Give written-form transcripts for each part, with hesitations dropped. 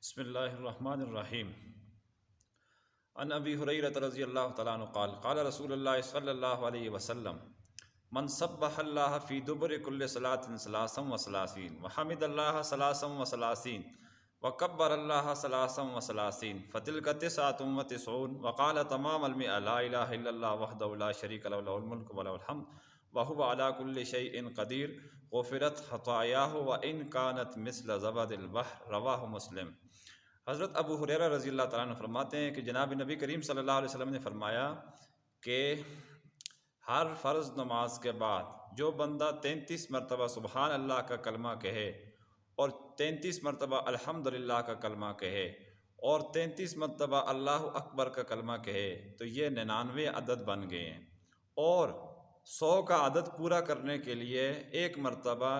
بسم اللہ الرحمن الرحیم عن ابی ہریرہ رضی اللہ تعالیٰ عنہ قال قال رسول اللہ صلی اللہ علیہ وسلم من سبح اللہ فی دبر کل صلاۃ ثلاثا وثلاثین وحمد اللہ ثلاثا وثلاثین وکبر اللہ ثلاثا وثلاثین فتلک تسعۃ وتسعون وقال تمام المئة لا الہ الا اللہ وحدہ لا شریک لہ لہ الملک ولہ الحمد وهو على كل شيء قدیر غفرت خطاياه وإن كانت مثل زبد البحر رواہ مسلم۔ حضرت ابو ہریرہ رضی اللہ تعالیٰ عنہ فرماتے ہیں کہ جناب نبی کریم صلی اللہ علیہ وسلم نے فرمایا کہ ہر فرض نماز کے بعد جو بندہ 33 مرتبہ سبحان اللہ کا کلمہ کہے اور 33 مرتبہ الحمدللہ کا کلمہ کہے اور 33 مرتبہ اللہ اکبر کا کلمہ کہے تو یہ 99 عدد بن گئے ہیں، اور 100 کا عدد پورا کرنے کے لیے ایک مرتبہ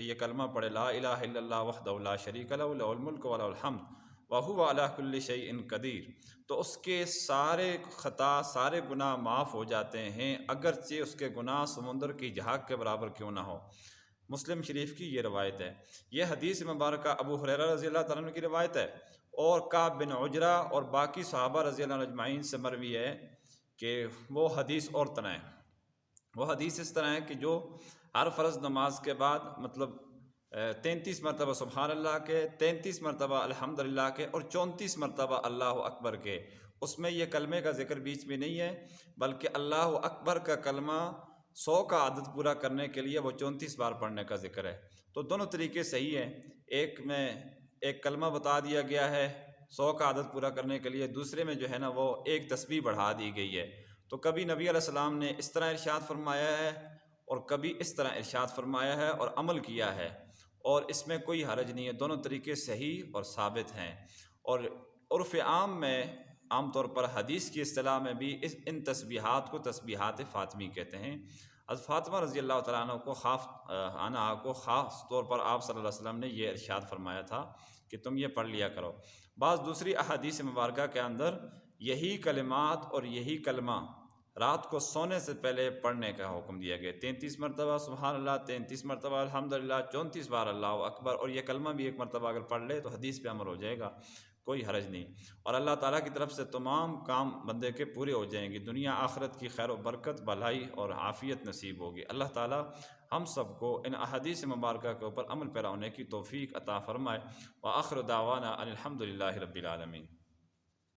یہ کلمہ پڑھے لا الہ الا اللہ وحدہ لا شریک لہ لہ الملک ولہ الحمد وہو علی کل شیء قدیر، تو اس کے سارے خطا سارے گناہ معاف ہو جاتے ہیں، اگرچہ اس کے گناہ سمندر کی جھاگ کے برابر کیوں نہ ہو۔ مسلم شریف کی یہ روایت ہے۔ یہ حدیث مبارکہ ابو ہریرہ رضی اللہ تعالیٰ عنہ کی روایت ہے، اور کعب بن عجرہ اور باقی صحابہ رضی اللہ عنہ اجمعین سے مروی ہے کہ وہ حدیث اور طرح ہے۔ وہ حدیث اس طرح ہے کہ جو ہر فرض نماز کے بعد مطلب 33 مرتبہ سبحان اللہ کے، 33 مرتبہ الحمدللہ کے اور 34 مرتبہ اللہ اکبر کے، اس میں یہ کلمے کا ذکر بیچ میں نہیں ہے، بلکہ اللہ اکبر کا کلمہ 100 کا عدد پورا کرنے کے لیے وہ 34 بار پڑھنے کا ذکر ہے۔ تو دونوں طریقے صحیح ہیں، ایک میں ایک کلمہ بتا دیا گیا ہے 100 کا عدد پورا کرنے کے لیے، دوسرے میں جو ہے نا وہ ایک تسبیح بڑھا دی گئی ہے۔ تو کبھی نبی علیہ السلام نے اس طرح ارشاد فرمایا ہے اور کبھی اس طرح ارشاد فرمایا ہے اور عمل کیا ہے، اور اس میں کوئی حرج نہیں ہے، دونوں طریقے صحیح اور ثابت ہیں۔ اور عرف عام میں عام طور پر حدیث کی اصطلاح میں بھی ان تسبیحات کو تسبیحات فاطمی کہتے ہیں۔ حضرت فاطمہ رضی اللہ تعالیٰ عنہ کو خاص طور پر آپ صلی اللہ علیہ وسلم نے یہ ارشاد فرمایا تھا کہ تم یہ پڑھ لیا کرو۔ بعض دوسری احادیث مبارکہ کے اندر یہی کلمات اور یہی کلمہ رات کو سونے سے پہلے پڑھنے کا حکم دیا گیا، 33 مرتبہ سبحان اللہ، 33 مرتبہ الحمدللہ، 34 بار اللہ اکبر، اور یہ کلمہ بھی ایک مرتبہ اگر پڑھ لے تو حدیث پہ عمل ہو جائے گا، کوئی حرج نہیں، اور اللہ تعالیٰ کی طرف سے تمام کام بندے کے پورے ہو جائیں گے، دنیا آخرت کی خیر و برکت، بھلائی اور عافیت نصیب ہوگی۔ اللہ تعالیٰ ہم سب کو ان احادیث مبارکہ کے اوپر عمل پیرا ہونے کی توفیق عطا فرمائے۔ وآخر دعوانا ان الحمدللہ رب العالمین۔